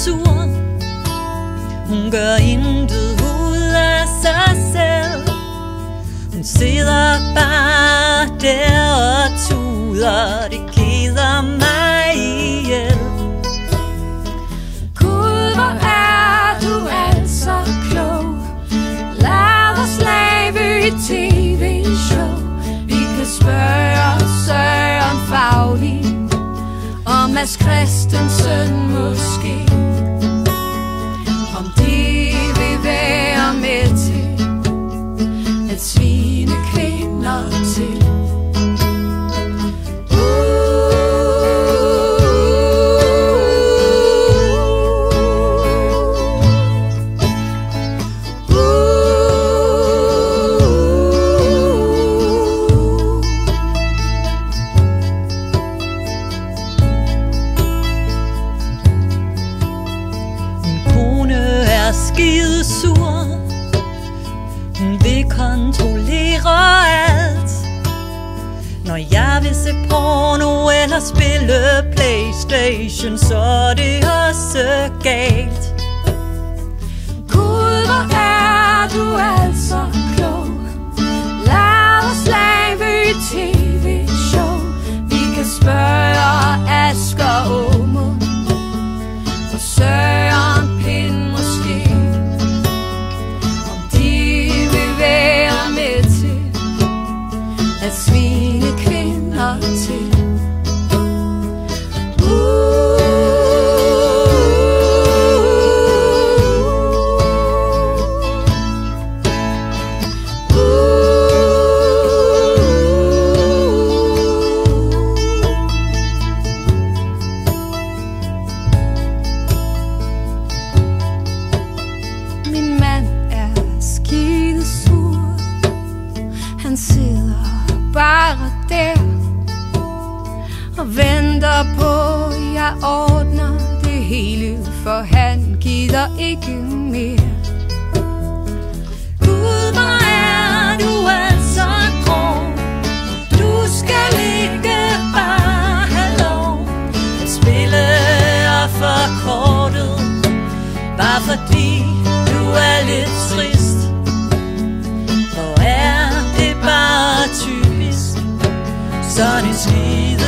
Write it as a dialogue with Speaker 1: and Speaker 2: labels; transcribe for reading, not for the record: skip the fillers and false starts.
Speaker 1: sur. Hun gør intet ud af sig selv. Hun sidder bare der og tuder. Det keder mig ihjel.
Speaker 2: Gud, hvor er du altså klog. Lad os lave et tv-show. Vi kan spørge Søren Fauli og Mads Christensen måske, om de vil være med til at svine kvinder til.
Speaker 1: Skide sur. Hun vil kontrollere alt. Når jeg vil se porno eller spille PlayStation, så er det også galt.
Speaker 2: Gud, hvor er du altså klog. Lad os lave et tv-show. Vi kan spørge Asger Aamund og Søren Pind måske, om de vil være med til at svine kvinder til. Min mand er skidesur. Han sidder bare der og venter på, jeg ordner det hele, for han gider ikke mere.
Speaker 1: Gud, hvor er du altså grov. Du skal ikke bare have lov at spille og forkortet, bare fordi du er lidt trist. Hvor er det bare typisk, sådan en skide